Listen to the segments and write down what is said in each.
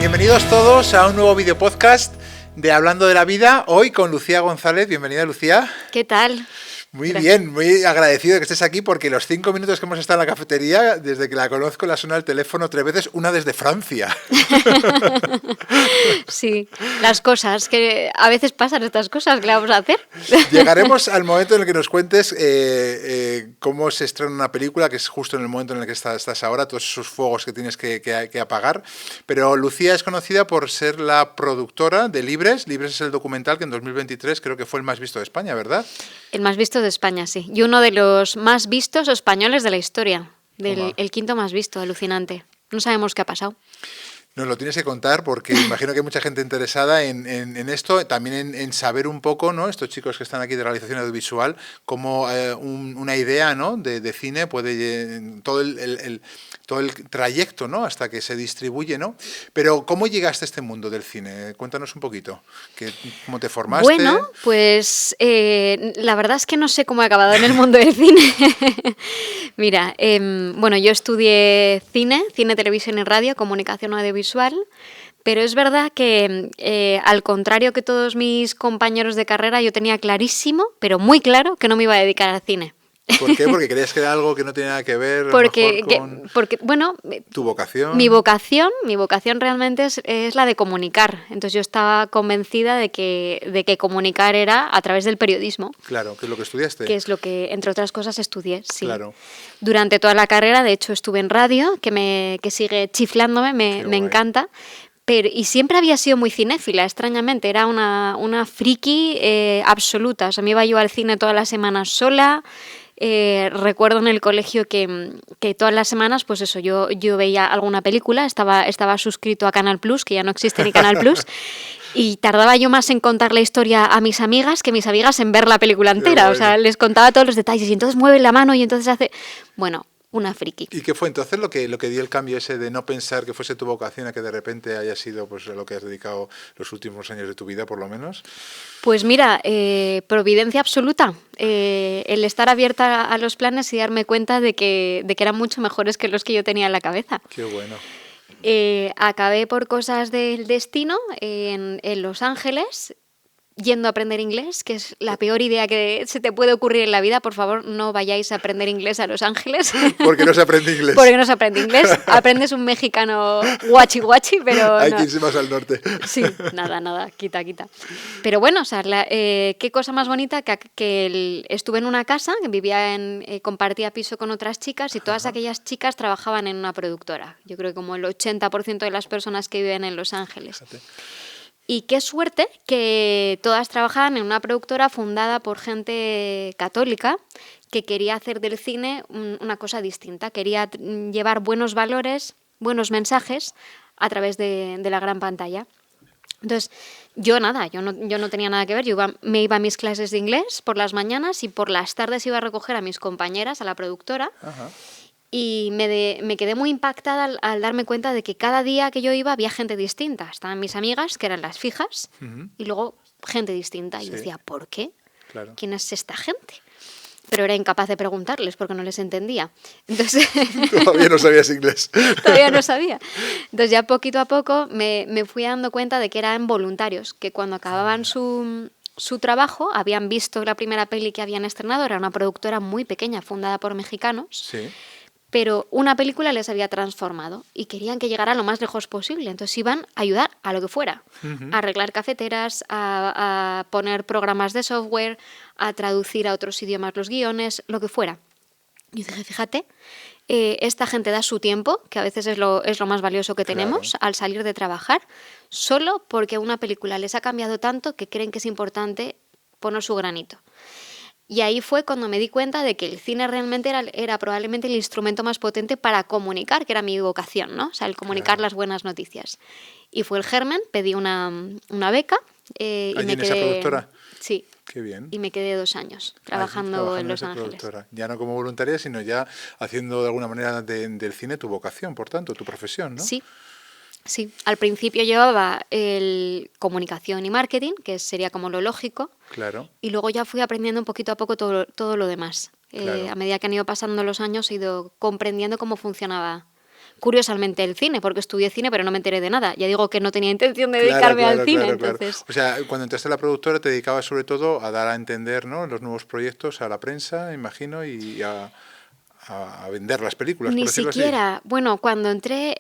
Bienvenidos todos a un nuevo video podcast de Hablando de la Vida, hoy con Lucía González. Bienvenida, Lucía. ¿Qué tal? Muy bien, muy agradecido de que estés aquí porque los 5 minutos que hemos estado en la cafetería, desde que la conozco, le ha sonado el teléfono 3 veces, una desde Francia. Sí, las cosas, que a veces pasan estas cosas, ¿qué le vamos a hacer? Llegaremos al momento en el que nos cuentes cómo se estrena una película, que es justo en el momento en el que estás ahora, todos esos fuegos que tienes que apagar. Pero Lucía es conocida por ser la productora de Libres. Libres es el documental que en 2023 creo que fue el más visto de España, ¿verdad? El más visto de España, sí. Y uno de los más vistos españoles de la historia. El quinto más visto, alucinante. No sabemos qué ha pasado. Nos lo tienes que contar porque imagino que hay mucha gente interesada en esto, también en saber un poco, ¿no? Estos chicos que están aquí de realización audiovisual, cómo una idea, ¿no? de cine puede todo el trayecto, ¿no? Hasta que se distribuye, ¿no? Pero ¿cómo llegaste a este mundo del cine? Cuéntanos un poquito. ¿Cómo te formaste? Bueno, pues la verdad es que no sé cómo he acabado en el mundo del cine. Mira, bueno, yo estudié cine, televisión y radio, comunicación audiovisual, pero es verdad que al contrario que todos mis compañeros de carrera, yo tenía clarísimo, pero muy claro, que no me iba a dedicar al cine. ¿Por qué? Porque creías que era algo que no tenía nada que ver porque bueno, tu vocación. Mi vocación realmente es la de comunicar. Entonces yo estaba convencida de que comunicar era a través del periodismo. Claro, que es lo que estudiaste. Que es lo que, entre otras cosas, estudié, sí. Claro. Durante toda la carrera, de hecho, estuve en radio, que sigue chiflándome, me encanta. Y siempre había sido muy cinéfila, extrañamente. Era una friki absoluta. O sea, me iba yo al cine todas las semanas sola. Recuerdo en el colegio que todas las semanas, pues eso, yo veía alguna película, estaba suscrito a Canal Plus, que ya no existe ni Canal Plus, y tardaba yo más en contar la historia a mis amigas que mis amigas en ver la película entera. Bueno. O sea, les contaba todos los detalles y entonces mueve la mano y entonces hace... Bueno, una friki. ¿Y qué fue entonces lo que dio el cambio ese de no pensar que fuese tu vocación a que de repente haya sido pues lo que has dedicado los últimos años de tu vida, por lo menos? Pues mira, providencia absoluta. El estar abierta a los planes y darme cuenta de que eran mucho mejores que los que yo tenía en la cabeza. Qué bueno. Acabé por cosas del destino en Los Ángeles, yendo a aprender inglés, que es la peor idea que se te puede ocurrir en la vida. Por favor, no vayáis a aprender inglés a Los Ángeles. ¿Por qué no se aprende inglés? Porque no se aprende inglés. Aprendes un mexicano guachi, pero hay no. que irse más al norte. Sí, nada, quita. Pero bueno, o sea, qué cosa más bonita que estuve en una casa, que vivía compartía piso con otras chicas y todas aquellas chicas trabajaban en una productora. Yo creo que como el 80% de las personas que viven en Los Ángeles. Fíjate. Y qué suerte que todas trabajaban en una productora fundada por gente católica que quería hacer del cine una cosa distinta, quería llevar buenos valores, buenos mensajes a través de la gran pantalla. Entonces, yo no tenía nada que ver, me iba a mis clases de inglés por las mañanas y por las tardes iba a recoger a mis compañeras, a la productora. Ajá. Y me quedé muy impactada al darme cuenta de que cada día que yo iba había gente distinta. Estaban mis amigas, que eran las fijas, y luego gente distinta. Y yo decía, ¿por qué? Claro. ¿Quién es esta gente? Pero era incapaz de preguntarles porque no les entendía. Entonces, todavía no sabías inglés. Todavía no sabía. Entonces ya poquito a poco me fui dando cuenta de que eran voluntarios, que cuando acababan su trabajo, habían visto la primera peli que habían estrenado, era una productora muy pequeña, fundada por mexicanos. Sí. Pero una película les había transformado y querían que llegara lo más lejos posible. Entonces iban a ayudar a lo que fuera, a arreglar cafeteras, a poner programas de software, a traducir a otros idiomas los guiones, lo que fuera. Y dije, fíjate, esta gente da su tiempo, que a veces es lo más valioso que tenemos, al salir de trabajar, solo porque una película les ha cambiado tanto que creen que es importante poner su granito. Y ahí fue cuando me di cuenta de que el cine realmente era probablemente el instrumento más potente para comunicar, que era mi vocación, ¿no? O sea, el comunicar las buenas noticias. Y fue el germen, pedí una beca. ¿Allí en esa productora? Sí. Qué bien. Y me quedé 2 años trabajando en Los Ángeles. Productora. Ya no como voluntaria, sino ya haciendo de alguna manera del cine tu vocación, por tanto, tu profesión, ¿no? Sí. Sí, al principio llevaba el comunicación y marketing, que sería como lo lógico. Claro. Y luego ya fui aprendiendo un poquito a poco todo lo demás. Claro. A medida que han ido pasando los años he ido comprendiendo cómo funcionaba curiosamente el cine, porque estudié cine pero no me enteré de nada. Ya digo que no tenía intención de dedicarme al cine, entonces... O sea, cuando entraste a la productora te dedicabas sobre todo a dar a entender, ¿no?, los nuevos proyectos a la prensa, imagino, y a vender las películas, Ni por decirlo siquiera, bueno, cuando entré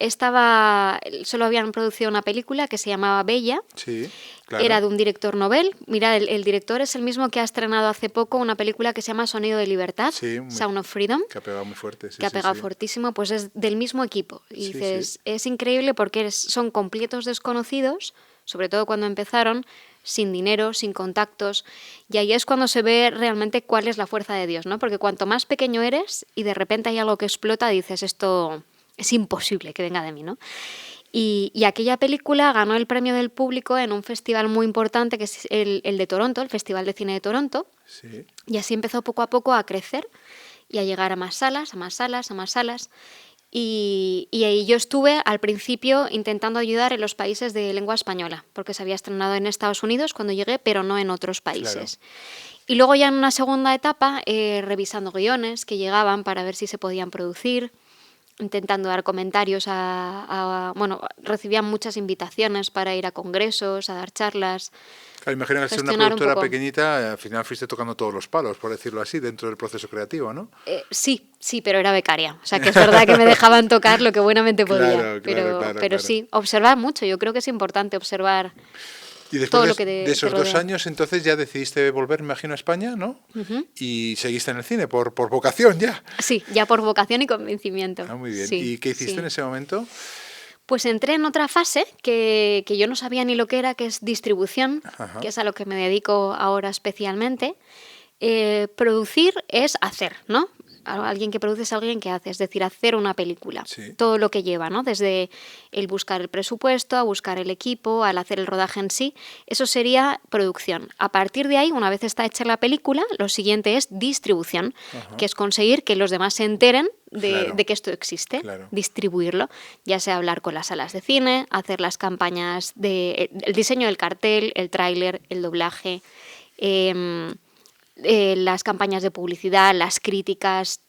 solo habían producido una película que se llamaba Bella. así. Sí, claro. Era de un director novel. Mira, el director es el mismo que ha estrenado hace poco una película que se llama Sonido de Libertad, Sí, Sound of Freedom, que ha pegado muy fuerte. Sí, que ha sí, pegado sí. fortísimo, pues es del mismo equipo. Y Sí, dices, sí. es increíble porque son completos desconocidos, sobre todo cuando empezaron, sin dinero, sin contactos, y ahí es cuando se ve realmente cuál es la fuerza de Dios, ¿no? Porque cuanto más pequeño eres y de repente hay algo que explota, dices, esto es imposible que venga de mí, ¿no? Y aquella película ganó el premio del público en un festival muy importante, que es el de Toronto, el Festival de Cine de Toronto, Sí. y así empezó poco a poco a crecer y a llegar a más salas, a más salas, a más salas. Y ahí yo estuve al principio intentando ayudar en los países de lengua española, porque se había estrenado en Estados Unidos cuando llegué, pero no en otros países. Claro. Y luego ya en una segunda etapa, revisando guiones que llegaban para ver si se podían producir, intentando dar comentarios bueno, recibían muchas invitaciones para ir a congresos, a dar charlas. Claro, imagino que al ser una productora pequeñita, al final fuiste tocando todos los palos, por decirlo así, dentro del proceso creativo, ¿no? Sí, pero era becaria. O sea, que es verdad que me dejaban tocar lo que buenamente podía. Pero sí, observar mucho. Yo creo que es importante observar. Y después de esos 2 años, entonces ya decidiste volver, me imagino, a España, ¿no? Uh-huh. Y seguiste en el cine, por vocación ya. Sí, ya por vocación y convencimiento. Ah, muy bien. Sí, ¿Y qué hiciste en ese momento? Pues entré en otra fase que yo no sabía ni lo que era, que es distribución, uh-huh, que es a lo que me dedico ahora especialmente. Producir es hacer, ¿no? Alguien que produce es alguien que hace, es decir, hacer una película. Sí. Todo lo que lleva, ¿no? Desde el buscar el presupuesto, a buscar el equipo, al hacer el rodaje en sí, eso sería producción. A partir de ahí, una vez está hecha la película, lo siguiente es distribución, uh-huh, que es conseguir que los demás se enteren de que esto existe, distribuirlo, ya sea hablar con las salas de cine, hacer las campañas, el diseño del cartel, el tráiler, el doblaje, las campañas de publicidad, las críticas.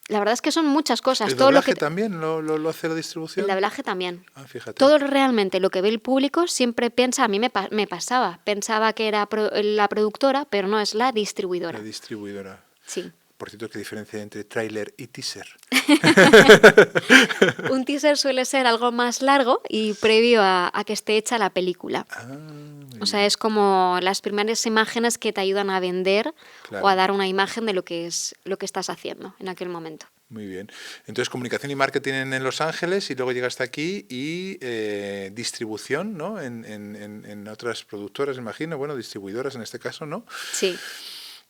La verdad es que son muchas cosas. ¿El doblaje también lo hace la distribución? El doblaje también. Ah, fíjate. Todo realmente lo que ve el público siempre piensa, a mí me pasaba, pensaba que era la productora, pero no, es la distribuidora. La distribuidora. Sí. Por cierto, ¿qué diferencia hay entre tráiler y teaser? Un teaser suele ser algo más largo y previo a que esté hecha la película. O sea, es como las primeras imágenes que te ayudan a vender, claro, o a dar una imagen de lo que estás haciendo en aquel momento. Muy bien. Entonces, comunicación y marketing en Los Ángeles y luego llegaste aquí y distribución, ¿no? En otras productoras, imagino, bueno, distribuidoras en este caso, ¿no? Sí.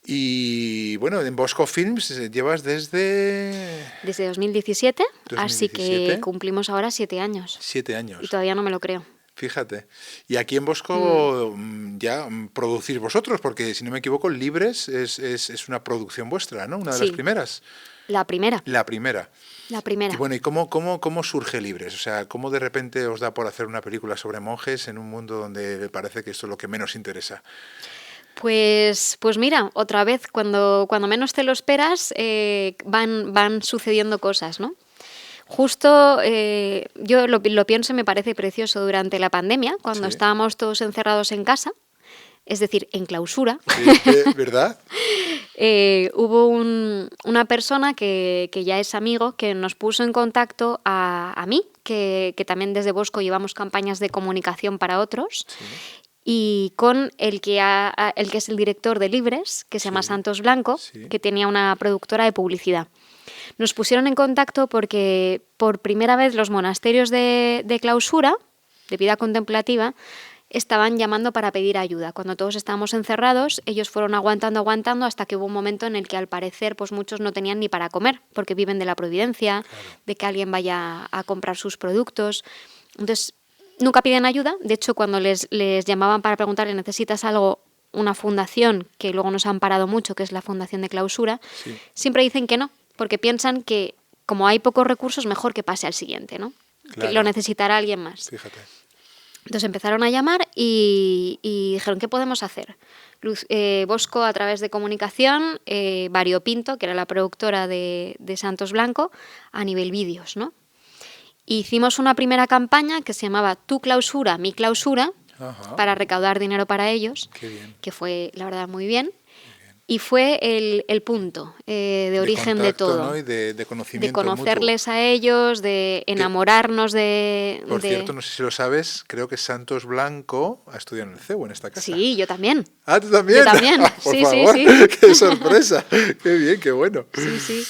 Y bueno, en Bosco Films llevas desde 2017, así que cumplimos ahora 7 años. 7 años. Y todavía no me lo creo. Fíjate. Y aquí en Bosco ya producís vosotros, porque si no me equivoco, Libres es una producción vuestra, ¿no? Una de las primeras. La primera. La primera. La primera. Y bueno, ¿y cómo surge Libres? O sea, ¿cómo de repente os da por hacer una película sobre monjes en un mundo donde parece que esto es lo que menos interesa? Pues mira, otra vez, cuando menos te lo esperas, van sucediendo cosas, ¿no? Justo yo lo pienso y me parece precioso durante la pandemia, cuando estábamos todos encerrados en casa, es decir, en clausura. Sí, ¿verdad? Hubo una persona que ya es amigo que nos puso en contacto a mí, que también desde Bosco llevamos campañas de comunicación para otros. Sí. Y con el que es el director de Libres, que se llama Santos Blanco, que tenía una productora de publicidad. Nos pusieron en contacto porque por primera vez los monasterios de clausura, de vida contemplativa, estaban llamando para pedir ayuda. Cuando todos estábamos encerrados, ellos fueron aguantando hasta que hubo un momento en el que al parecer pues muchos no tenían ni para comer, porque viven de la providencia, de que alguien vaya a comprar sus productos. Entonces, nunca piden ayuda. De hecho, cuando les llamaban para preguntarle ¿necesitas algo? Una fundación que luego nos ha amparado mucho, que es la Fundación de Clausura, siempre dicen que no, porque piensan que como hay pocos recursos, mejor que pase al siguiente, ¿no? Claro. Que lo necesitará alguien más. Fíjate. Entonces empezaron a llamar y dijeron, ¿qué podemos hacer? Bosco, a través de comunicación, Variopinto, que era la productora de Santos Blanco, a nivel vídeos, ¿no? Hicimos una primera campaña que se llamaba Tu clausura, mi clausura, Ajá. para recaudar dinero para ellos, Qué bien. que fue, la verdad, muy bien. Y fue el punto de origen de contacto, todo. ¿no? Y de De conocimiento mutuo. conocerles a ellos, de enamorarnos de... Por cierto, no sé si lo sabes, creo que Santos Blanco ha estudiado en el CEU, en esta casa. Sí, yo también. Ah, ¿tú también? Yo también, Por sí, favor, sí. qué sorpresa. Qué bien, qué bueno. Sí, sí.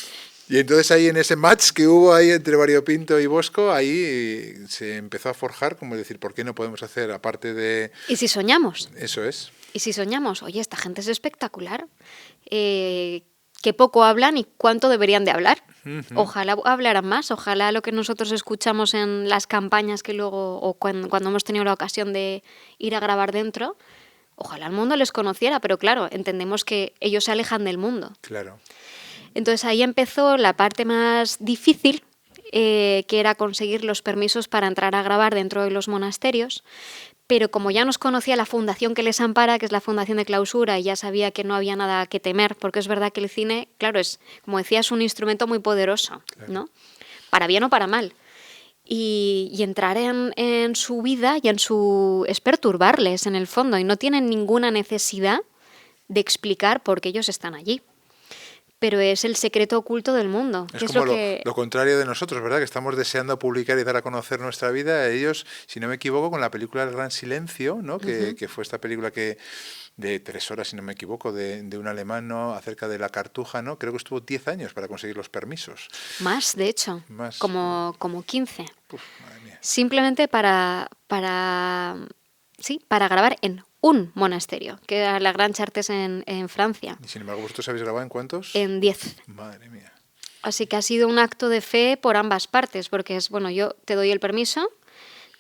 Y entonces ahí en ese match que hubo ahí entre Variopinto y Bosco, ahí se empezó a forjar, como decir, ¿por qué no podemos hacer aparte de...? ¿Y si soñamos? Eso es. ¿Y si soñamos? Oye, esta gente es espectacular. Qué poco hablan y cuánto deberían de hablar. Ojalá hablaran más, ojalá lo que nosotros escuchamos en las campañas que luego, o cuando hemos tenido la ocasión de ir a grabar dentro, ojalá el mundo les conociera, pero claro, entendemos que ellos se alejan del mundo. Claro. Entonces ahí empezó la parte más difícil, que era conseguir los permisos para entrar a grabar dentro de los monasterios. Pero como ya nos conocía la fundación que les ampara, que es la Fundación de Clausura, y ya sabía que no había nada que temer, porque es verdad que el cine, claro, es, como decía, es un instrumento muy poderoso, ¿no? Para bien o para mal. Y entrar en su vida y en su... es perturbarles en el fondo, y no tienen ninguna necesidad de explicar por qué ellos están allí. Pero es el secreto oculto del mundo. Es como lo contrario de nosotros, ¿verdad? Que estamos deseando publicar y dar a conocer nuestra vida. Ellos, si no me equivoco, con la película El Gran Silencio, ¿no? Que fue esta película que de 3 horas, si no me equivoco, de un alemán, ¿no? Acerca de la cartuja, ¿no? Creo que estuvo 10 años para conseguir los permisos. Más, de hecho. Más. Como 15. Uf, madre mía. Simplemente para grabar en un monasterio, que era la Gran Chartres en Francia. Y sin embargo, ¿vosotros habéis grabado en cuántos? En 10. Madre mía. Así que ha sido un acto de fe por ambas partes, porque es, bueno, yo te doy el permiso,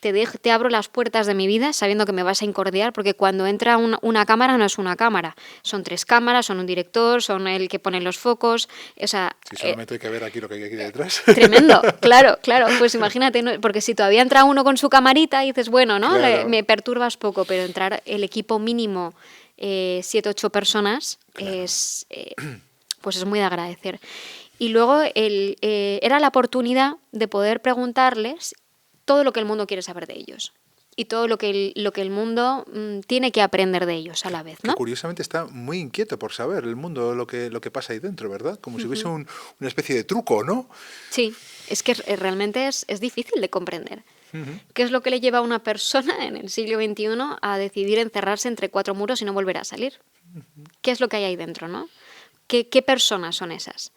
te abro las puertas de mi vida sabiendo que me vas a incordiar, porque cuando entra una cámara no es una cámara, son 3 cámaras, son un director, son el que pone los focos, o sea... Si solamente hay que ver aquí lo que hay aquí detrás. Tremendo, claro, pues imagínate, ¿no? Porque si todavía entra uno con su camarita y dices, bueno, ¿no? Claro. Me perturbas poco, pero entrar el equipo mínimo 7, 8 personas Claro. pues es muy de agradecer. Y luego era la oportunidad de poder preguntarles todo lo que el mundo quiere saber de ellos y todo lo que el mundo tiene que aprender de ellos a la vez, ¿no? Que curiosamente está muy inquieto por saber el mundo, lo que pasa ahí dentro, ¿verdad? Como si hubiese una especie de truco, ¿no? Sí, es que realmente es difícil de comprender. ¿Qué es lo que le lleva a una persona en el siglo XXI a decidir encerrarse entre 4 muros y no volver a salir? ¿Qué es lo que hay ahí dentro, no? ¿Qué personas son esas?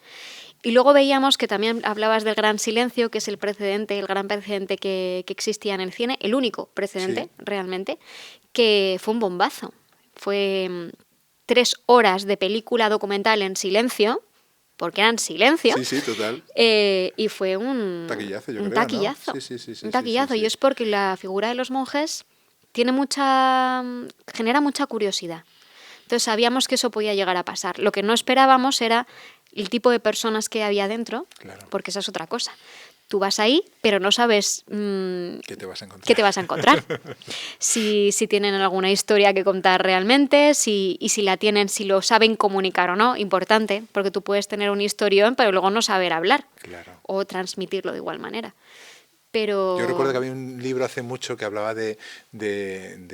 Y luego veíamos que también hablabas del Gran Silencio, que es el gran precedente que existía en el cine, el único precedente, realmente, que fue un bombazo. Fue 3 horas de película documental en silencio, porque eran silencio. Sí, total. Y fue un taquillazo, yo creo, taquillazo. ¿no? Sí. Un taquillazo. Y es porque la figura de los monjes genera mucha curiosidad. Entonces sabíamos que eso podía llegar a pasar. Lo que no esperábamos era el tipo de personas que había dentro, claro. Porque esa es otra cosa. Tú vas ahí, pero no sabes ¿qué te vas a encontrar? ¿Qué te vas a encontrar? si tienen alguna historia que contar realmente, y si la tienen, si lo saben comunicar o no. Importante, porque tú puedes tener un historión, pero luego no saber hablar. Claro. O transmitirlo de igual manera. Pero... Yo recuerdo que había un libro hace mucho que hablaba de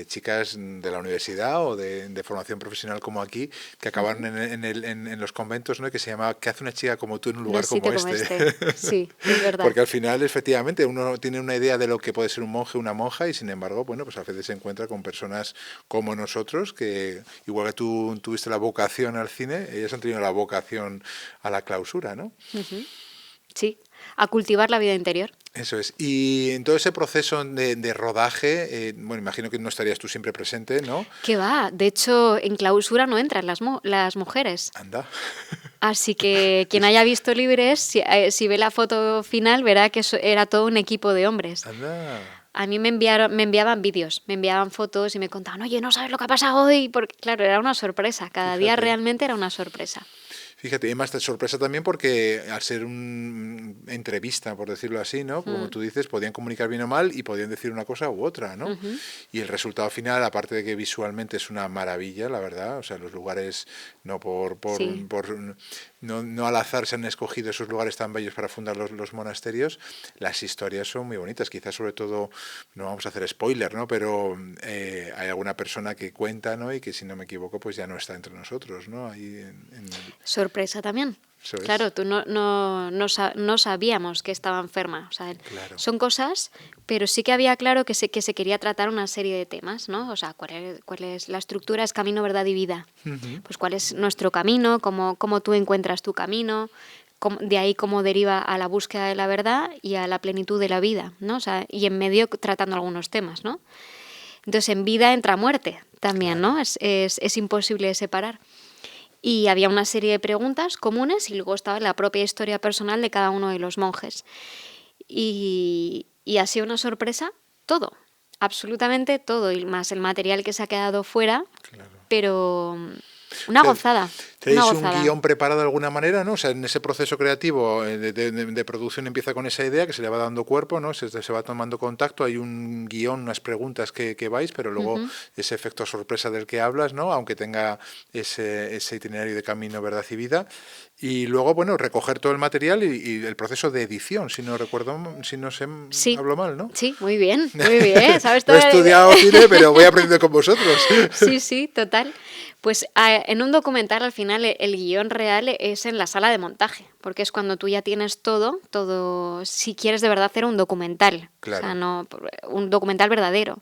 chicas de la universidad o de formación profesional como aquí, que acabaron en los conventos, ¿no? Que se llamaba ¿Qué hace una chica como tú en un lugar como este? Sí, es verdad. Porque al final, efectivamente, uno tiene una idea de lo que puede ser un monje o una monja y sin embargo, bueno, pues a veces se encuentra con personas como nosotros, que igual que tú tuviste la vocación al cine, ellas han tenido la vocación a la clausura, ¿no? Sí, a cultivar la vida interior. Eso es. Y en todo ese proceso de rodaje, bueno, imagino que no estarías tú siempre presente, ¿no? ¿Qué va? De hecho, en Clausura no entran las mujeres. Anda. Así que quien haya visto Libres, si ve la foto final, verá que era todo un equipo de hombres. Anda. A mí me enviaban vídeos, me enviaban fotos y me contaban, oye, no sabes lo que ha pasado hoy, porque claro, era una sorpresa. Cada día realmente era una sorpresa. Fíjate, y más de sorpresa también porque al ser una entrevista, por decirlo así, ¿no? Como tú dices, podían comunicar bien o mal y podían decir una cosa u otra, ¿no? Y el resultado final, aparte de que visualmente es una maravilla, la verdad, o sea, los lugares, no Sí. no al azar se han escogido esos lugares tan bellos para fundar los monasterios, las historias son muy bonitas, quizás sobre todo, no vamos a hacer spoiler, ¿no? Pero hay alguna persona que cuenta, ¿no? Y que si no me equivoco, pues ya no está entre nosotros, ¿no? Ahí Sorpresa también. eso es, Claro, tú no sabíamos que estaba enferma. O sea, claro. son cosas, pero sí que había claro que se quería tratar una serie de temas, ¿no? O sea, cuál es la estructura, es camino, verdad y vida. Ujú. Pues cuál es nuestro camino, cómo tú encuentras tu camino, de ahí cómo deriva a la búsqueda de la verdad y a la plenitud de la vida, ¿no? O sea, y en medio tratando algunos temas, ¿no? Entonces, en vida entra muerte también, Claro. ¿no? Es imposible separar. Y había una serie de preguntas comunes y luego estaba la propia historia personal de cada uno de los monjes. Y ha sido una sorpresa todo, absolutamente todo, y más el material que se ha quedado fuera, Claro. pero una Te- gozada, una ¿Tenéis un gozada. guión preparado de alguna manera, ¿no? O sea, en ese proceso creativo de producción empieza con esa idea que se le va dando cuerpo, ¿no? Se va tomando contacto, hay un guión, unas preguntas que vais, pero luego Ujú. ese efecto sorpresa del que hablas, ¿no? Aunque tenga ese itinerario de camino, verdad y vida. Y luego, bueno, recoger todo el material y el proceso de edición, si no recuerdo, si no sé, Sí, hablo mal, ¿no? sí, muy bien, ¿sabes No todo? he estudiado cine, pero voy aprendiendo con vosotros. Sí, sí, total. Pues en un documental al final el guión real es en la sala de montaje, porque es cuando tú ya tienes todo, si quieres de verdad hacer un documental, o sea, Claro. no un documental verdadero,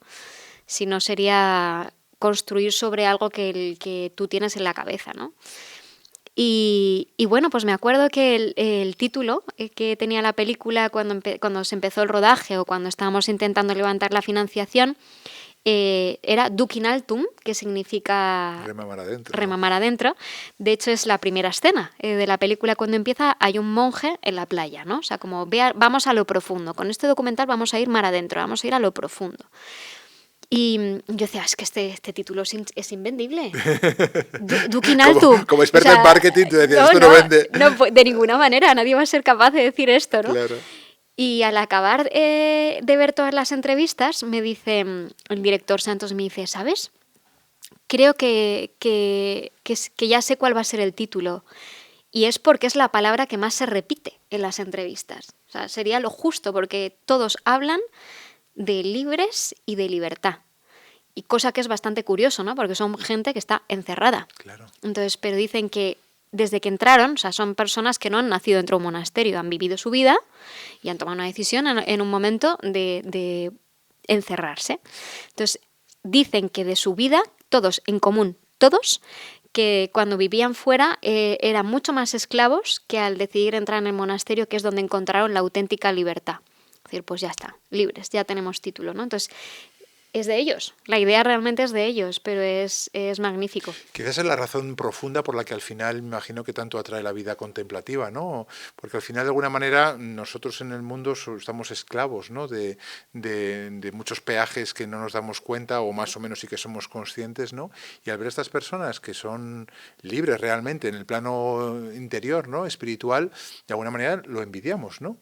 si no sería construir sobre algo que tú tienes en la cabeza, ¿no? Y bueno, pues me acuerdo que el título que tenía la película cuando se empezó el rodaje o cuando estábamos intentando levantar la financiación era Duc in altum, que significa Remamar adentro, ¿no? remamar adentro. De hecho, es la primera escena de la película. Cuando empieza, hay un monje en la playa, ¿no? O sea, como vamos a lo profundo. Con este documental vamos a ir mar adentro, vamos a ir a lo profundo. Y yo decía, es que este título es invendible. Duc in Como, altum. como O experta en sea, marketing, tú decías, esto no vende. de ninguna manera, nadie va a ser capaz de decir esto, ¿no? Claro. Y al acabar de ver todas las entrevistas, me dice el director Santos, me dice, ¿sabes? Creo que ya sé cuál va a ser el título. Y es porque es la palabra que más se repite en las entrevistas. O sea, sería lo justo, porque todos hablan de libres y de libertad. Y cosa que es bastante curioso, ¿no? Porque son gente que está encerrada. Claro. Entonces, pero dicen que desde que entraron, o sea, son personas que no han nacido dentro de un monasterio, han vivido su vida y han tomado una decisión en un momento de encerrarse. Entonces, dicen que de su vida, todos en común, todos, que cuando vivían fuera eran mucho más esclavos que al decidir entrar en el monasterio, que es donde encontraron la auténtica libertad. Es decir, pues ya está, libres, ya tenemos título, ¿no? Entonces, es de ellos, la idea realmente es de ellos, pero es magnífico. Quizás es la razón profunda por la que al final me imagino que tanto atrae la vida contemplativa, ¿no? Porque al final de alguna manera nosotros en el mundo estamos esclavos, ¿no? De muchos peajes que no nos damos cuenta o más o menos sí que somos conscientes, ¿no? Y al ver a estas personas que son libres realmente en el plano interior, ¿no? Espiritual, de alguna manera lo envidiamos, ¿no?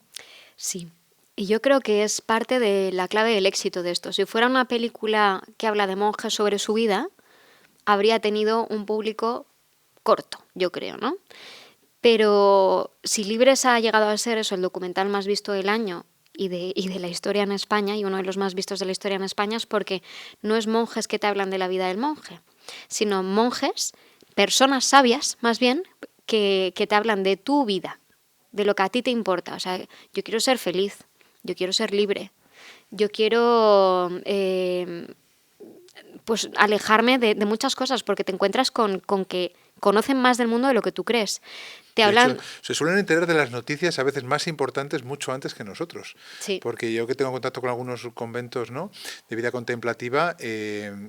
Sí. Y yo creo que es parte de la clave del éxito de esto. Si fuera una película que habla de monjes sobre su vida, habría tenido un público corto, yo creo, ¿no? Pero si Libres ha llegado a ser eso, el documental más visto del año y de la historia en España, y uno de los más vistos de la historia en España, es porque no es monjes que te hablan de la vida del monje, sino monjes, personas sabias, más bien, que te hablan de tu vida, de lo que a ti te importa. O sea, yo quiero ser feliz, yo quiero ser libre, yo quiero pues alejarme de muchas cosas, porque te encuentras con que conocen más del mundo de lo que tú crees. Te De hecho, hablan... se suelen enterar de las noticias a veces más importantes mucho antes que nosotros. Sí. Porque yo que tengo contacto con algunos conventos, ¿no? De vida contemplativa,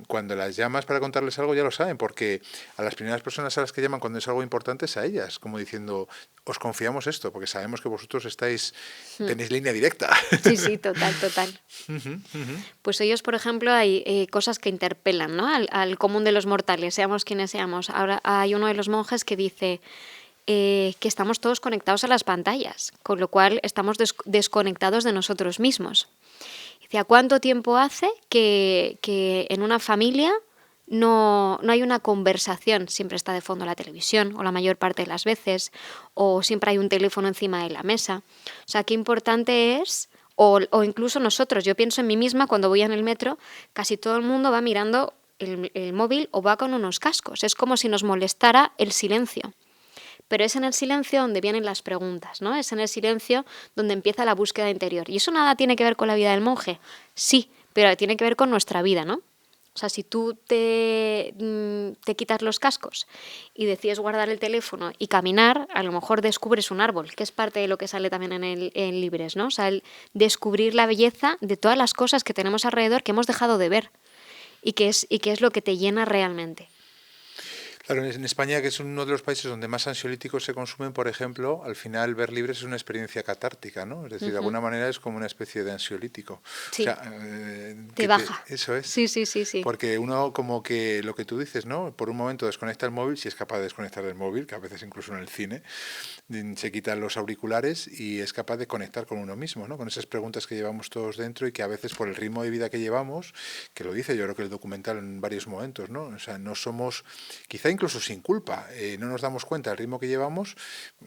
cuando las llamas para contarles algo ya lo saben, porque a las primeras personas a las que llaman cuando es algo importante es a ellas, como diciendo, os confiamos esto, porque sabemos que vosotros tenéis línea directa. Sí, sí, total, total. Pues ellos, por ejemplo, hay cosas que interpelan, ¿no? Al común de los mortales, seamos quienes seamos. Ahora hay uno de los monjes que dice, que estamos todos conectados a las pantallas, con lo cual estamos desconectados de nosotros mismos. Decía, ¿cuánto tiempo hace que en una familia no hay una conversación? Siempre está de fondo la televisión, o la mayor parte de las veces, o siempre hay un teléfono encima de la mesa. O sea, qué importante es, o incluso nosotros, yo pienso en mí misma cuando voy en el metro, casi todo el mundo va mirando el móvil o va con unos cascos. Es como si nos molestara el silencio. Pero es en el silencio donde vienen las preguntas, ¿no? Es en el silencio donde empieza la búsqueda interior. ¿Y eso nada tiene que ver con la vida del monje? Sí, pero tiene que ver con nuestra vida, ¿no? O sea, si tú te quitas los cascos y decides guardar el teléfono y caminar, a lo mejor descubres un árbol, que es parte de lo que sale también en Libres, ¿no? O sea, el descubrir la belleza de todas las cosas que tenemos alrededor que hemos dejado de ver y que es lo que te llena realmente. Claro, en España, que es uno de los países donde más ansiolíticos se consumen, por ejemplo, al final ver Libres es una experiencia catártica, ¿no? Es decir, de alguna manera es como una especie de ansiolítico. Sí, o sea, te baja. Eso es. Sí. Porque uno, como que lo que tú dices, ¿no? Por un momento desconecta el móvil, si es capaz de desconectar el móvil, que a veces incluso en el cine, se quitan los auriculares y es capaz de conectar con uno mismo, ¿no? Con esas preguntas que llevamos todos dentro y que a veces por el ritmo de vida que llevamos, que lo dice yo creo que el documental en varios momentos, ¿no? O sea, no somos, quizá incluso sin culpa, no nos damos cuenta del ritmo que llevamos.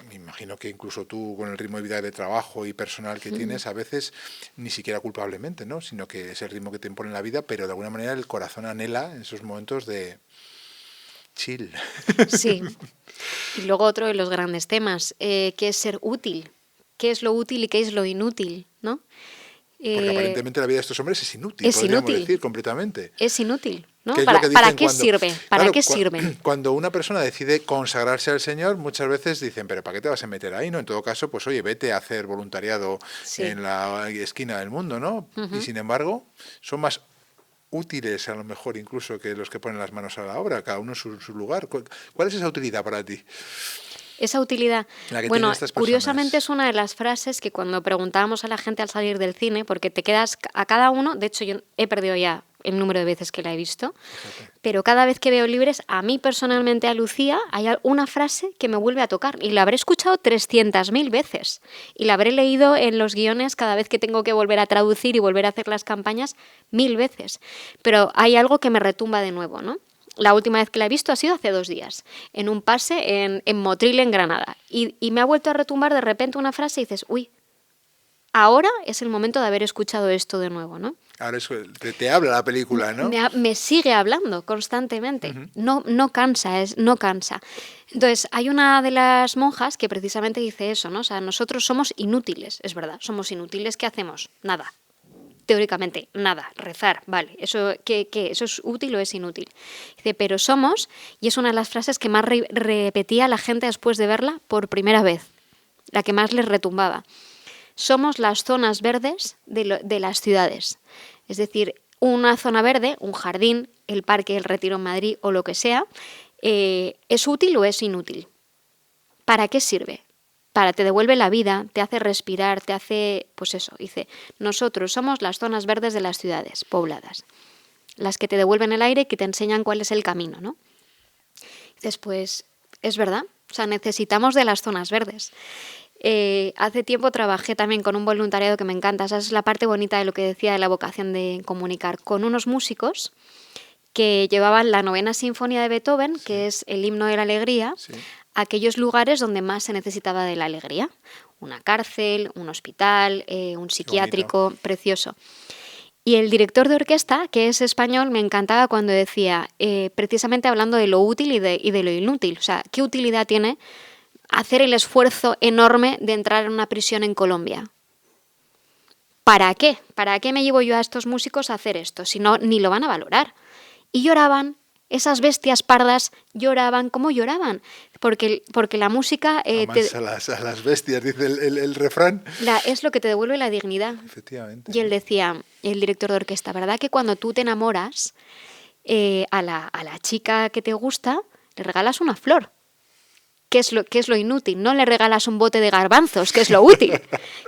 Me imagino que incluso tú, con el ritmo de vida de trabajo y personal que tienes, a veces ni siquiera culpablemente, ¿no? Sino que es el ritmo que te impone la vida, pero de alguna manera el corazón anhela en esos momentos de chill. Sí. Y luego otro de los grandes temas, que es ser útil. ¿Qué es lo útil y qué es lo inútil, no? Porque aparentemente la vida de estos hombres es inútil, podríamos decir, completamente. Es inútil, ¿no? ¿Qué es ¿Para qué sirve? ¿Para qué sirve? Cuando una persona decide consagrarse al Señor, muchas veces dicen, pero ¿para qué te vas a meter ahí? ¿No? En todo caso, pues oye, vete a hacer voluntariado en la esquina del mundo, ¿no? Y sin embargo, son más útiles a lo mejor incluso que los que ponen las manos a la obra, cada uno en su lugar. ¿Cuál es esa utilidad para ti? Esa utilidad, bueno, curiosamente es una de las frases que cuando preguntábamos a la gente al salir del cine, porque te quedas a cada uno, de hecho yo he perdido ya el número de veces que la he visto, pero cada vez que veo Libres, a mí personalmente, a Lucía, hay una frase que me vuelve a tocar y la habré escuchado 300.000 veces y la habré leído en los guiones cada vez que tengo que volver a traducir y volver a hacer las campañas 1000 veces, pero hay algo que me retumba de nuevo, ¿no? La última vez que la he visto ha sido hace 2 días, en un pase en Motril, en Granada. Y me ha vuelto a retumbar de repente una frase y dices, uy, ahora es el momento de haber escuchado esto de nuevo, ¿no? Ahora te habla la película, ¿no? Me sigue hablando constantemente. No cansa. Entonces, hay una de las monjas que precisamente dice eso, ¿no? O sea, nosotros somos inútiles, es verdad. Somos inútiles, ¿qué hacemos? Nada. Teóricamente, nada, rezar, vale, ¿eso qué? ¿Eso es útil o es inútil? Dice, pero somos, y es una de las frases que más repetía la gente después de verla por primera vez, la que más les retumbaba, somos las zonas verdes de las ciudades. Es decir, una zona verde, un jardín, el Parque del Retiro en Madrid o lo que sea, ¿es útil o es inútil? ¿Para qué sirve? Te devuelve la vida, te hace respirar, te hace, pues eso, dice, nosotros somos las zonas verdes de las ciudades pobladas, las que te devuelven el aire y que te enseñan cuál es el camino, ¿no? Dices, pues, es verdad, o sea, necesitamos de las zonas verdes. Hace tiempo trabajé también con un voluntariado que me encanta, esa es la parte bonita de lo que decía de la vocación de comunicar, con unos músicos que llevaban la 9ª Sinfonía de Beethoven, que es el himno de la alegría, a aquellos lugares donde más se necesitaba de la alegría. Una cárcel, un hospital, un psiquiátrico, precioso. Y el director de orquesta, que es español, me encantaba cuando decía, precisamente hablando de lo útil y de lo inútil, o sea, ¿qué utilidad tiene hacer el esfuerzo enorme de entrar en una prisión en Colombia? ¿Para qué? ¿Para qué me llevo yo a estos músicos a hacer esto? Si no, ni lo van a valorar. Y lloraban, esas bestias pardas lloraban. ¿Cómo lloraban? Porque la música... a las bestias, dice el refrán. Es lo que te devuelve la dignidad. Efectivamente. Y él decía, el director de orquesta, ¿verdad que cuando tú te enamoras a la chica que te gusta, le regalas una flor? ¿Qué es lo inútil? No le regalas un bote de garbanzos, que es lo útil.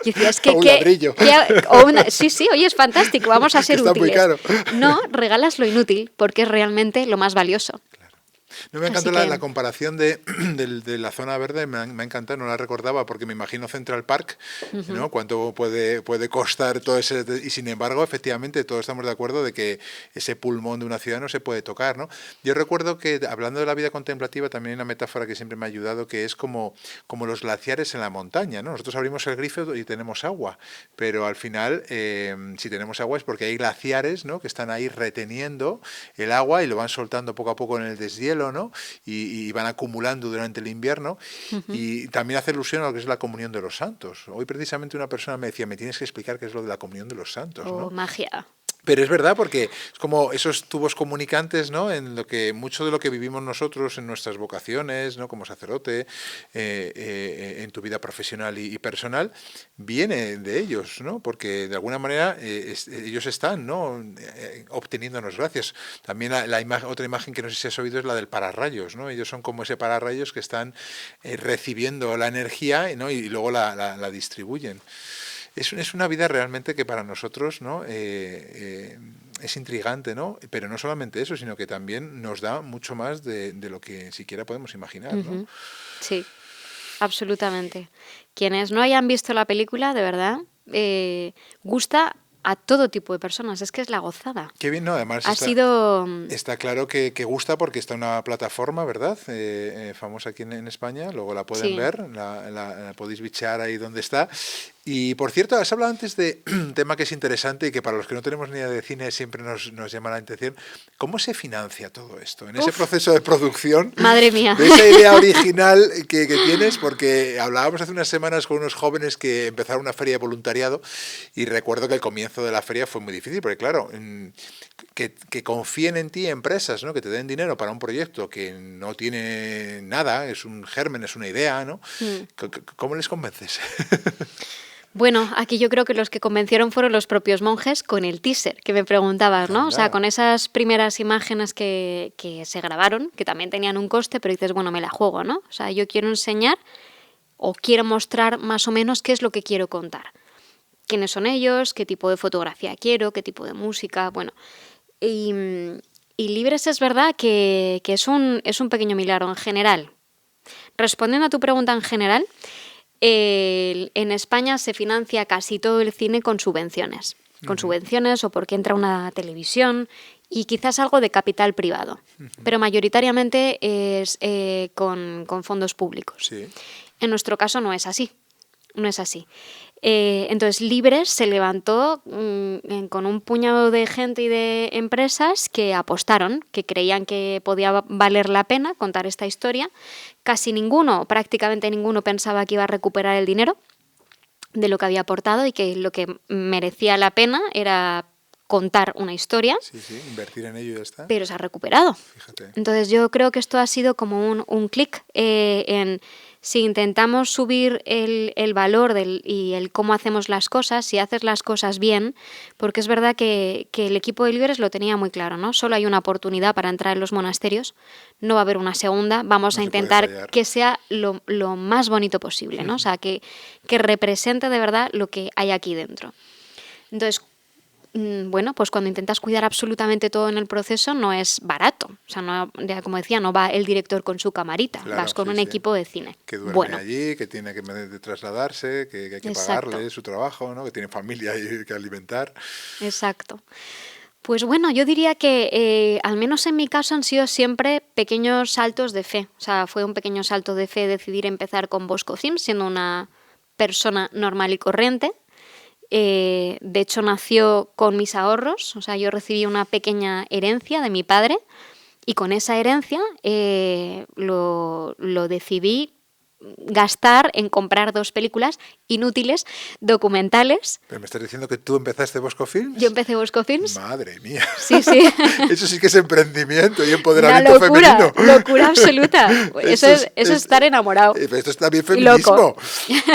Y decía, es que... un ladrillo. Sí, oye, es fantástico, vamos a ser está útiles. Muy caro. No, regalas lo inútil, porque es realmente lo más valioso. Claro. No me Así encantó que la comparación de la zona verde, me ha encantado, no la recordaba porque me imagino Central Park, ¿no? Cuánto puede costar todo ese... Y sin embargo, efectivamente, todos estamos de acuerdo de que ese pulmón de una ciudad no se puede tocar, ¿no? Yo recuerdo que, hablando de la vida contemplativa, también hay una metáfora que siempre me ha ayudado, que es como los glaciares en la montaña, ¿no? Nosotros abrimos el grifo y tenemos agua, pero al final, si tenemos agua es porque hay glaciares, ¿no? Que están ahí reteniendo el agua y lo van soltando poco a poco en el deshielo, ¿no? Y van acumulando durante el invierno. Y también hace alusión a lo que es la comunión de los santos. Hoy precisamente una persona me decía, me tienes que explicar qué es lo de la comunión de los santos, ¿no? magia. Pero es verdad, porque es como esos tubos comunicantes, ¿no? En lo que mucho de lo que vivimos nosotros en nuestras vocaciones, ¿no? Como sacerdote, en tu vida profesional y personal, viene de ellos, ¿no? Porque de alguna manera ellos están, ¿no? Obteniéndonos gracias. También otra imagen que no sé si has oído es la del pararrayos, ¿no? Ellos son como ese pararrayos que están recibiendo la energía, ¿no? Y luego la distribuyen. Es una vida realmente que para nosotros, ¿no? Es intrigante, ¿no? Pero no solamente eso, sino que también nos da mucho más de lo que siquiera podemos imaginar, ¿no? Sí, absolutamente. Quienes no hayan visto la película, de verdad, gusta a todo tipo de personas. Es que es la gozada. Qué bien, ¿no? Además está claro que gusta porque está en una plataforma, ¿verdad? Famosa aquí en España. Luego la pueden ver, la podéis bichear ahí donde está. Y por cierto, has hablado antes de un tema que es interesante y que para los que no tenemos ni idea de cine siempre nos llama la atención. ¿Cómo se financia todo esto? En ese proceso de producción, madre mía, de esa idea original que tienes, porque hablábamos hace unas semanas con unos jóvenes que empezaron una feria de voluntariado y recuerdo que el comienzo de la feria fue muy difícil, porque claro, que confíen en ti empresas, ¿no? Que te den dinero para un proyecto que no tiene nada, es un germen, es una idea, ¿no? ¿Cómo les convences? Bueno, aquí yo creo que los que convencieron fueron los propios monjes con el teaser, que me preguntabas, ¿no? O sea, con esas primeras imágenes que se grabaron, que también tenían un coste, pero dices, bueno, me la juego, ¿no? O sea, yo quiero enseñar o quiero mostrar más o menos qué es lo que quiero contar. Quiénes son ellos, qué tipo de fotografía quiero, qué tipo de música, bueno. Y Libres es verdad que es un pequeño milagro en general. Respondiendo a tu pregunta en general, en España se financia casi todo el cine con subvenciones. Con subvenciones o porque entra una televisión y quizás algo de capital privado. Pero mayoritariamente es con fondos públicos. Sí. En nuestro caso no es así. No es así. Entonces Libres se levantó con un puñado de gente y de empresas que apostaron, que creían que podía valer la pena contar esta historia. Casi ninguno, prácticamente ninguno, pensaba que iba a recuperar el dinero de lo que había aportado y que lo que merecía la pena era contar una historia. Sí, invertir en ello y ya está. Pero se ha recuperado. Fíjate. Entonces yo creo que esto ha sido como un clic en... Si intentamos subir el valor y el cómo hacemos las cosas, si haces las cosas bien, porque es verdad que el equipo de Libres lo tenía muy claro, ¿no? Solo hay una oportunidad para entrar en los monasterios, no va a haber una segunda, vamos a intentar que sea lo más bonito posible, ¿no? O sea, que represente de verdad lo que hay aquí dentro. Entonces, bueno, pues cuando intentas cuidar absolutamente todo en el proceso no es barato. O sea, no, ya como decía, no va el director con su camarita, claro, vas con un equipo de cine. Que duerme allí, que tiene que trasladarse, que hay que pagarle su trabajo, ¿no? Que tiene familia y que alimentar. Exacto. Pues bueno, yo diría que al menos en mi caso han sido siempre pequeños saltos de fe. O sea, fue un pequeño salto de fe decidir empezar con Bosco Films, siendo una persona normal y corriente. De hecho, nació con mis ahorros, o sea, yo recibí una pequeña herencia de mi padre y con esa herencia lo decidí gastar en comprar 2 películas inútiles, documentales. ¿Pero me estás diciendo que tú empezaste Bosco Films? Yo empecé Bosco Films. Madre mía. Sí. Eso sí que es emprendimiento y empoderamiento femenino. Locura absoluta. Eso es estar enamorado. Esto es también feminismo.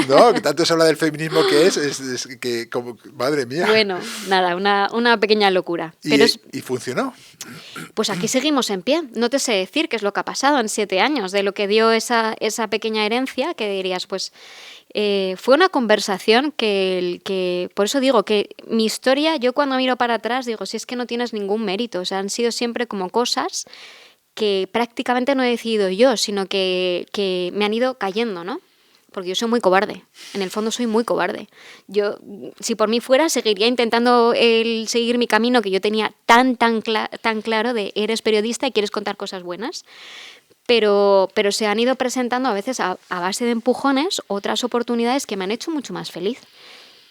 No, que tanto se habla del feminismo que es que como, madre mía. Bueno, nada, una pequeña locura. ¿Y funcionó? Pues aquí seguimos en pie. No te sé decir qué es lo que ha pasado en 7 años, de lo que dio esa pequeña herencia, que dirías, pues fue una conversación que por eso digo que mi historia, yo cuando miro para atrás digo, si es que no tienes ningún mérito, o sea, han sido siempre como cosas que prácticamente no he decidido yo, sino que me han ido cayendo, ¿no? Porque yo soy muy cobarde, en el fondo soy muy cobarde. Yo, si por mí fuera, seguiría intentando seguir mi camino que yo tenía tan claro de eres periodista y quieres contar cosas buenas. Pero se han ido presentando a veces a base de empujones otras oportunidades que me han hecho mucho más feliz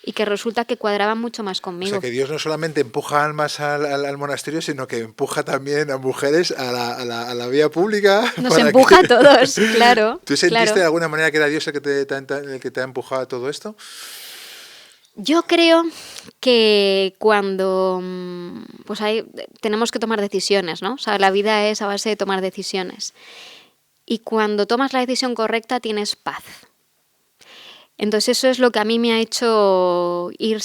y que resulta que cuadraban mucho más conmigo. O sea, que Dios no solamente empuja almas al monasterio, sino que empuja también a mujeres a la vía pública. Nos empuja a todos, claro. ¿Tú sentiste de alguna manera que era Dios el que te ha empujado a todo esto? Yo creo que cuando pues tenemos que tomar decisiones, ¿no? O sea, la vida es a base de tomar decisiones. Y cuando tomas la decisión correcta tienes paz. Entonces eso es lo que a mí me ha hecho ir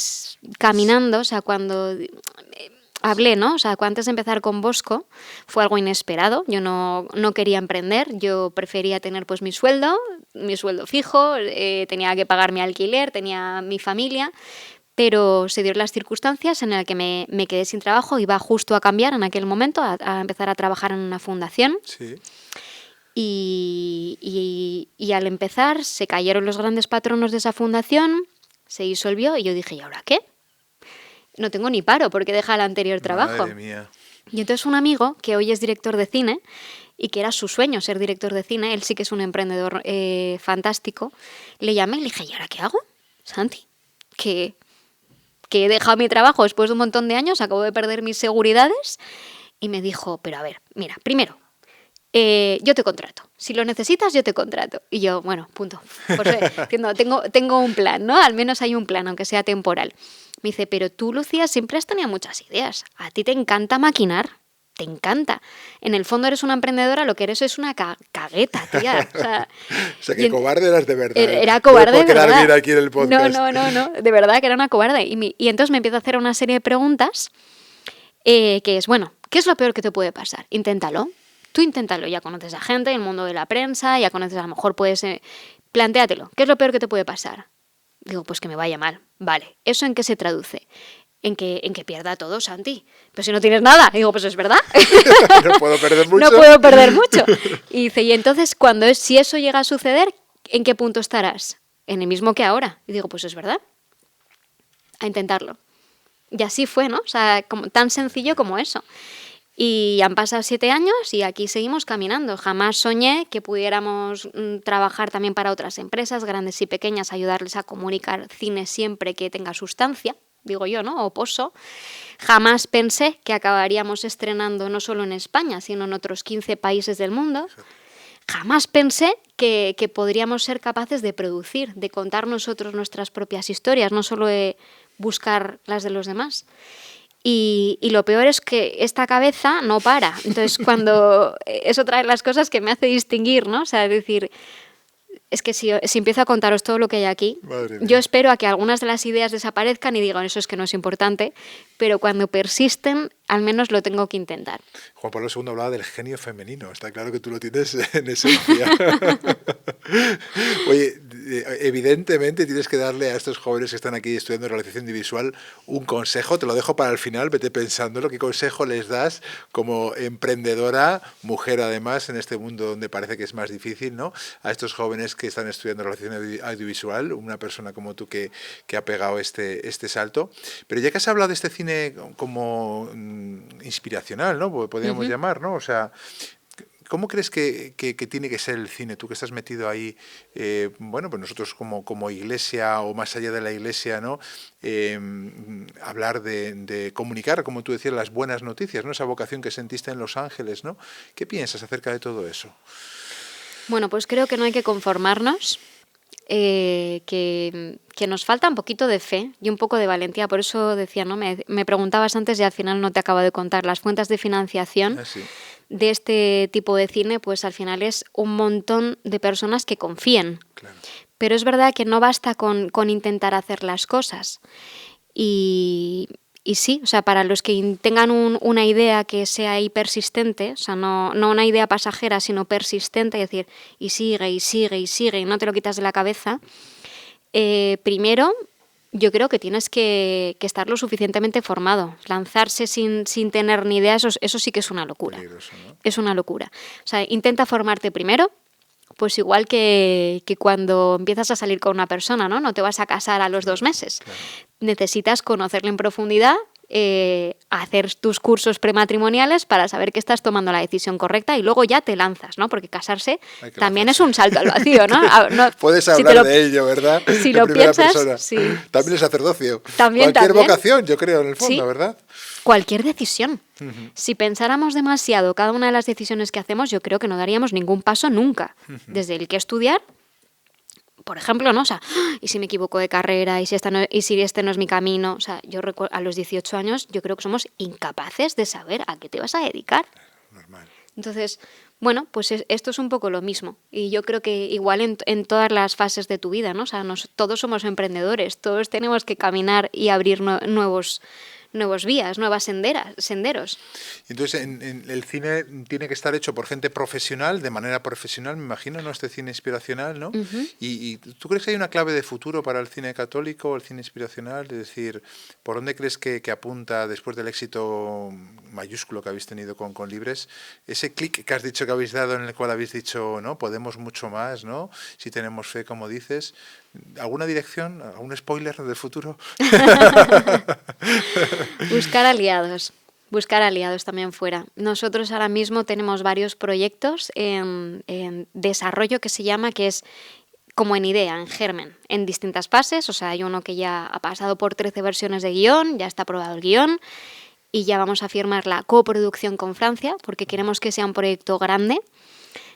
caminando, o sea, cuando hablé, ¿no? O sea, antes de empezar con Bosco fue algo inesperado, yo no quería emprender, yo prefería tener pues mi sueldo fijo, tenía que pagar mi alquiler, tenía mi familia, pero se dieron las circunstancias en las que me quedé sin trabajo, iba justo a cambiar en aquel momento, a empezar a trabajar en una fundación. Sí. Y al empezar se cayeron los grandes patronos de esa fundación, se disolvió y yo dije, ¿y ahora qué? No tengo ni paro porque deja el anterior trabajo. Madre mía. Y entonces un amigo que hoy es director de cine y que era su sueño ser director de cine, él sí que es un emprendedor fantástico, le llamé y le dije, ¿y ahora qué hago, Santi? Que he dejado mi trabajo después de un montón de años, acabo de perder mis seguridades. Y me dijo, pero a ver, mira, primero, yo te contrato. Si lo necesitas, yo te contrato. Y yo, bueno, punto. Pues, tengo un plan, ¿no? Al menos hay un plan, aunque sea temporal. Me dice, pero tú, Lucía, siempre has tenido muchas ideas. A ti te encanta maquinar. Te encanta. En el fondo eres una emprendedora, lo que eres es una cagueta, tía. O sea, que cobarde eras de verdad. Era cobarde de verdad. No por quedar bien aquí en el podcast. No. De verdad que era una cobarde. Y entonces me empieza a hacer una serie de preguntas que es, bueno, ¿qué es lo peor que te puede pasar? Inténtalo. Tú inténtalo, ya conoces a gente, el mundo de la prensa, ya conoces, a lo mejor puedes... plantéatelo, ¿qué es lo peor que te puede pasar? Digo, pues que me vaya mal. Vale, ¿eso en qué se traduce? En que pierda todo, Santi. Pero si no tienes nada. Digo, pues es verdad. No puedo perder mucho. No puedo perder mucho. Y dice, y entonces, si eso llega a suceder, ¿en qué punto estarás? En el mismo que ahora. Y digo, pues es verdad. A intentarlo. Y así fue, ¿no? O sea, tan sencillo como eso. Y han pasado 7 años y aquí seguimos caminando. Jamás soñé que pudiéramos trabajar también para otras empresas, grandes y pequeñas, ayudarles a comunicar cine siempre que tenga sustancia, digo yo, ¿no? O poso. Jamás pensé que acabaríamos estrenando no solo en España, sino en otros 15 países del mundo. Jamás pensé que podríamos ser capaces de producir, de contar nosotros nuestras propias historias, no solo de buscar las de los demás. Y lo peor es que esta cabeza no para. Entonces, cuando es otra de las cosas que me hace distinguir, ¿no? O sea, es decir, es que si empiezo a contaros todo lo que hay aquí, yo espero a que algunas de las ideas desaparezcan y digan, eso es que no es importante, pero cuando persisten, al menos lo tengo que intentar. Juan Pablo II hablaba del genio femenino. Está claro que tú lo tienes en esencia. Oye, evidentemente tienes que darle a estos jóvenes que están aquí estudiando realización audiovisual un consejo. Te lo dejo para el final, vete pensándolo. ¿Qué consejo les das como emprendedora, mujer además, en este mundo donde parece que es más difícil, ¿no? A estos jóvenes que están estudiando realización audiovisual, una persona como tú que ha pegado este salto. Pero ya que has hablado de este cine como inspiracional, ¿no? Podríamos llamar, ¿no? O sea, ¿cómo crees que tiene que ser el cine? Tú que estás metido ahí, bueno, pues nosotros como iglesia o más allá de la iglesia, ¿no? Hablar de comunicar, como tú decías, las buenas noticias, ¿no? Esa vocación que sentiste en Los Ángeles, ¿no? ¿Qué piensas acerca de todo eso? Bueno, pues creo que no hay que conformarnos. Que nos falta un poquito de fe y un poco de valentía. Por eso decía, ¿no? Me preguntabas antes y al final no te acabo de contar. Las fuentes de financiación de este tipo de cine, pues al final es un montón de personas que confíen. Claro. Pero es verdad que no basta con intentar hacer las cosas. Y sí, o sea, para los que tengan una idea que sea ahí persistente, o sea, no una idea pasajera, sino persistente, es decir, y sigue, y no te lo quitas de la cabeza, primero yo creo que tienes que estar lo suficientemente formado. Lanzarse sin tener ni idea, eso sí que es una locura. Peligroso, ¿no? Es una locura. O sea, intenta formarte primero, pues igual que cuando empiezas a salir con una persona, ¿no? No te vas a casar a los 2 meses. Claro. Necesitas conocerle en profundidad, hacer tus cursos prematrimoniales para saber que estás tomando la decisión correcta y luego ya te lanzas, ¿no? Porque casarse Hay que también lanzarse. es un salto al vacío, ¿no? Puedes Si hablar de ello, ¿verdad? Si En lo primera piensas, persona. sí. También el sacerdocio. También. Cualquier vocación, yo creo, en el fondo, Sí. ¿verdad? Cualquier decisión. Si pensáramos demasiado cada una de las decisiones que hacemos, yo creo que no daríamos ningún paso nunca. Desde el que estudiar, por ejemplo, ¿no? O sea, ¿y si me equivoco de carrera? ¿Y si este no es mi camino? O sea, yo recuerdo a los 18 años, yo creo que somos incapaces de saber a qué te vas a dedicar. Normal. Entonces, bueno, pues esto es un poco lo mismo. Y yo creo que igual en todas las fases de tu vida, ¿no? O sea, todos somos emprendedores, todos tenemos que caminar y abrir nuevos vías, nuevas senderos. Entonces, en el cine tiene que estar hecho por gente profesional, de manera profesional, me imagino, ¿no? Este cine inspiracional, ¿no? ¿Y tú crees que hay una clave de futuro para el cine católico o el cine inspiracional? Es decir, ¿por dónde crees que apunta después del éxito mayúsculo que habéis tenido con Libres? Ese clic que has dicho que habéis dado en el cual habéis dicho, ¿no? Podemos mucho más, ¿no? Si tenemos fe, como dices. ¿Alguna dirección? ¿Algún spoiler del futuro? Buscar aliados también fuera. Nosotros ahora mismo tenemos varios proyectos en desarrollo que es como en idea, en germen, en distintas fases. O sea, hay uno que ya ha pasado por 13 versiones de guión, ya está aprobado el guión y ya vamos a firmar la coproducción con Francia porque queremos que sea un proyecto grande.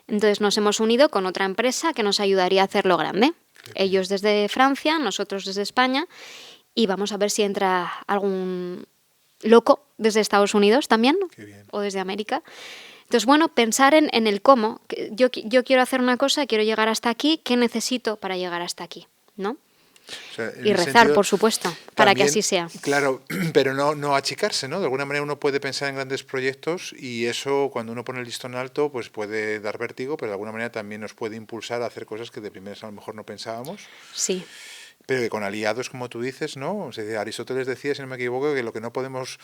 Entonces nos hemos unido con otra empresa que nos ayudaría a hacerlo grande. Ellos desde Francia, nosotros desde España, y vamos a ver si entra algún loco desde Estados Unidos también, o desde América. Entonces, bueno, pensar en el cómo. Yo quiero hacer una cosa, quiero llegar hasta aquí, ¿qué necesito para llegar hasta aquí? ¿No? O sea, y rezar, por supuesto, para que así sea. Claro, pero no achicarse, ¿no? De alguna manera uno puede pensar en grandes proyectos y eso, cuando uno pone el listón alto, pues puede dar vértigo, pero de alguna manera también nos puede impulsar a hacer cosas que de primeras a lo mejor no pensábamos. Sí. Pero que con aliados, como tú dices, ¿no? O sea, Aristóteles decía, si no me equivoco, que lo que no podemos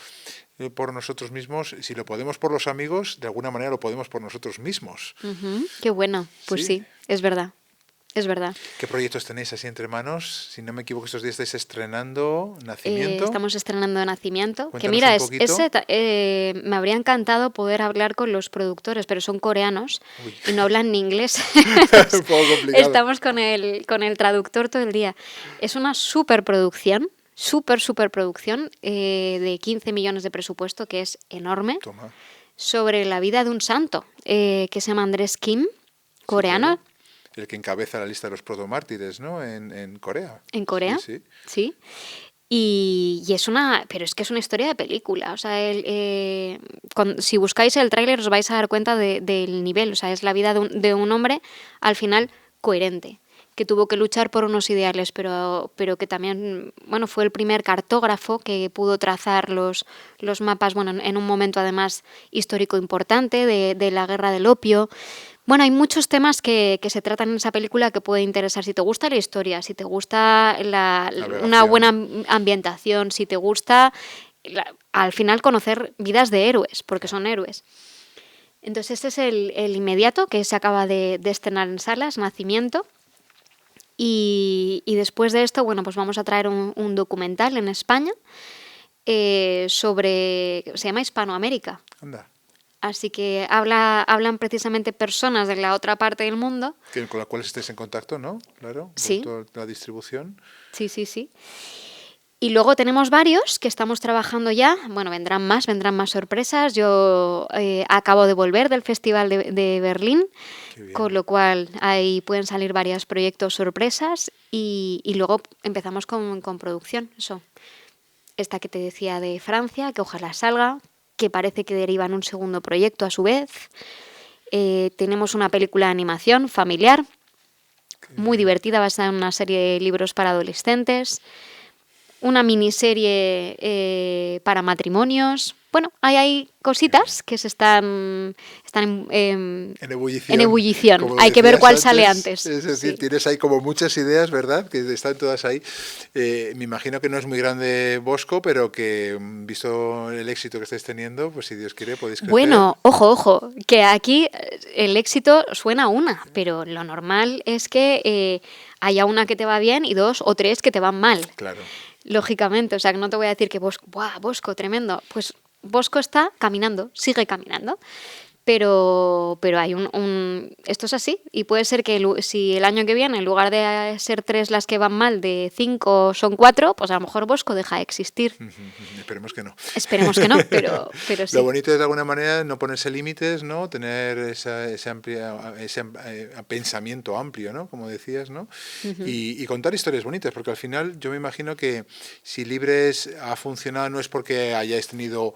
por nosotros mismos, si lo podemos por los amigos, de alguna manera lo podemos por nosotros mismos. Qué bueno, pues sí, es verdad. Es verdad. ¿Qué proyectos tenéis así entre manos? Si no me equivoco, estos días estáis estrenando Nacimiento. Estamos estrenando Nacimiento. Cuéntanos que mira, un me habría encantado poder hablar con los productores, pero son coreanos y no hablan ni inglés. Un poco complicado. Estamos con el traductor todo el día. Es una superproducción, superproducción de 15 millones de presupuesto, que es enorme, Toma. sobre la vida de un santo que se llama Andrés Kim, coreano. Sí, claro. El que encabeza la lista de los protomártires, ¿no? En Corea. ¿En Corea? Sí. Y pero es que es una historia de película. O sea, si buscáis el tráiler os vais a dar cuenta del nivel. O sea, es la vida de un hombre, al final, coherente, que tuvo que luchar por unos ideales, pero que también, bueno, fue el primer cartógrafo que pudo trazar los mapas, bueno, en un momento además histórico importante de la guerra del opio. Bueno, hay muchos temas que se tratan en esa película que puede interesar. Si te gusta la historia, si te gusta una buena ambientación, si te gusta, al final, conocer vidas de héroes, porque son héroes. Entonces, este es el inmediato que se acaba de estrenar en salas, Nacimiento. Y después de esto, bueno, pues vamos a traer un documental en España se llama Hispanoamérica. Anda. Así que hablan precisamente personas de la otra parte del mundo. Con las cuales estáis en contacto, ¿no? Claro. Sí. Toda la distribución. Sí. Y luego tenemos varios que estamos trabajando ya. Bueno, vendrán más sorpresas. Yo acabo de volver del Festival de Berlín, con lo cual ahí pueden salir varios proyectos sorpresas y luego empezamos con producción. Eso. Esta que te decía de Francia, que ojalá salga, que parece que deriva en un segundo proyecto a su vez. Tenemos una película de animación familiar, muy divertida, basada en una serie de libros para adolescentes. Una miniserie para matrimonios. bueno, hay cositas que están en ebullición. Como Hay que ver decías cuál sale antes. Es decir, Sí. tienes ahí como muchas ideas, ¿verdad? Que están todas ahí. Me imagino que no es muy grande Bosco, pero que visto el éxito que estáis teniendo, pues si Dios quiere podéis crecer. Bueno, ojo, que aquí el éxito suena a una, pero lo normal es que haya una que te va bien y 2 o 3 que te van mal. Claro. Lógicamente, o sea, que no te voy a decir que Bosco, ¡buah, Bosco, tremendo! Pues Bosco está caminando, sigue caminando. Pero hay esto es así, y puede ser que si el año que viene, en lugar de ser 3 las que van mal, de 5 son 4, pues a lo mejor Bosco deja de existir. Esperemos que no. Esperemos que no, pero sí. Lo bonito es de alguna manera no ponerse límites, ¿no? Tener ese pensamiento amplio, ¿no? Como decías, ¿no? Y contar historias bonitas, porque al final yo me imagino que si Libres ha funcionado no es porque hayáis tenido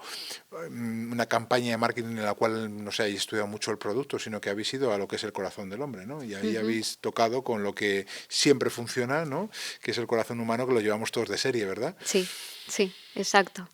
una campaña de marketing en la cual no sé, hayáis estudiado mucho el producto, sino que habéis ido a lo que es el corazón del hombre, ¿no? Y ahí habéis tocado con lo que siempre funciona, ¿no? Que es el corazón humano, que lo llevamos todos de serie, ¿verdad? Sí, exacto.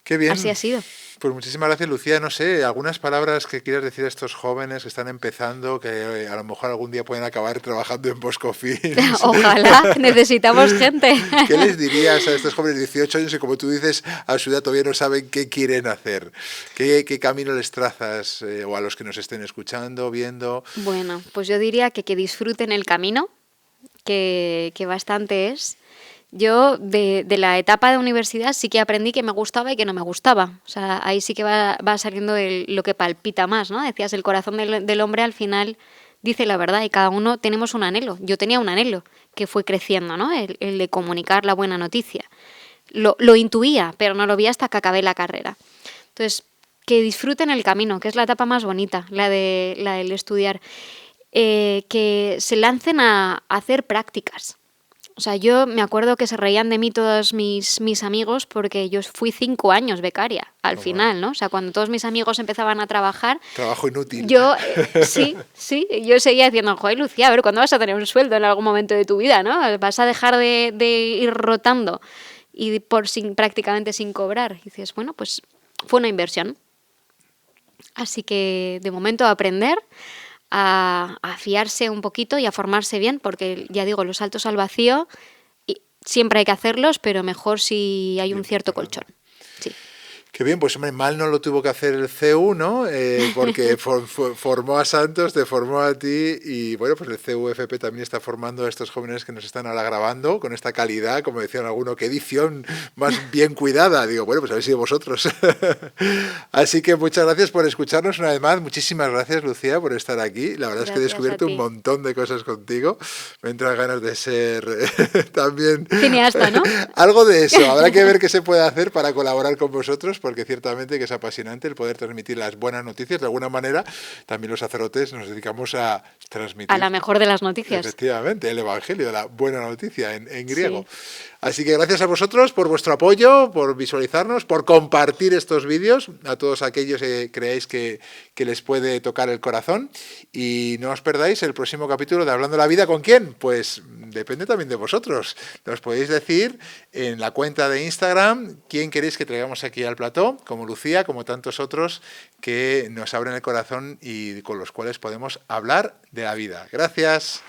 Qué bien. Así ha sido. Pues muchísimas gracias, Lucía. No sé, algunas palabras que quieras decir a estos jóvenes que están empezando, que a lo mejor algún día pueden acabar trabajando en Bosco Films. Ojalá, necesitamos gente. ¿Qué les dirías a estos jóvenes de 18 años que, como tú dices, a su edad todavía no saben qué quieren hacer? ¿Qué camino les trazas? O a los que nos estén escuchando, viendo. Bueno, pues yo diría que disfruten el camino, que bastante es. Yo de la etapa de universidad sí que aprendí que me gustaba y que no me gustaba. O sea, ahí sí que va saliendo lo que palpita más, ¿no? Decías, el corazón del hombre al final dice la verdad y cada uno tenemos un anhelo. Yo tenía un anhelo que fue creciendo, ¿no? El de comunicar la buena noticia. Lo intuía, pero no lo vi hasta que acabé la carrera. Entonces, que disfruten el camino, que es la etapa más bonita, la del estudiar. Que se lancen a hacer prácticas. O sea, yo me acuerdo que se reían de mí todos mis amigos porque yo fui 5 años becaria al final, ¿no? O sea, cuando todos mis amigos empezaban a trabajar... Trabajo inútil. Yo, sí, yo seguía diciendo, joder, Lucía, a ver, ¿cuándo vas a tener un sueldo en algún momento de tu vida, no? Vas a dejar de ir rotando y prácticamente sin cobrar. Y dices, bueno, pues fue una inversión. Así que, de momento, aprender... A fiarse un poquito y a formarse bien, porque ya digo, los saltos al vacío siempre hay que hacerlos, pero mejor si hay un cierto colchón. Sí. Qué bien, pues hombre, mal no lo tuvo que hacer el CEU, ¿no? Porque formó a Santos, te formó a ti y bueno, pues el CEU-FP también está formando a estos jóvenes que nos están ahora grabando con esta calidad, como decían algunos, qué edición más bien cuidada. Digo, bueno, pues habéis sido vosotros. Así que muchas gracias por escucharnos una vez más. Muchísimas gracias, Lucía, por estar aquí. La verdad es que he descubierto un montón de cosas contigo. Me entran ganas de ser también... Cineasta, ¿no? Algo de eso. Habrá que ver qué se puede hacer para colaborar con vosotros, porque ciertamente que es apasionante el poder transmitir las buenas noticias. De alguna manera, también los sacerdotes nos dedicamos a transmitir... A la mejor de las noticias. Efectivamente, el evangelio, la buena noticia en griego. Sí. Así que gracias a vosotros por vuestro apoyo, por visualizarnos, por compartir estos vídeos a todos aquellos que creáis que les puede tocar el corazón. Y no os perdáis el próximo capítulo de Hablando la Vida. ¿Con quién? Pues depende también de vosotros. Nos podéis decir en la cuenta de Instagram quién queréis que traigamos aquí al plató, como Lucía, como tantos otros que nos abren el corazón y con los cuales podemos hablar de la vida. Gracias.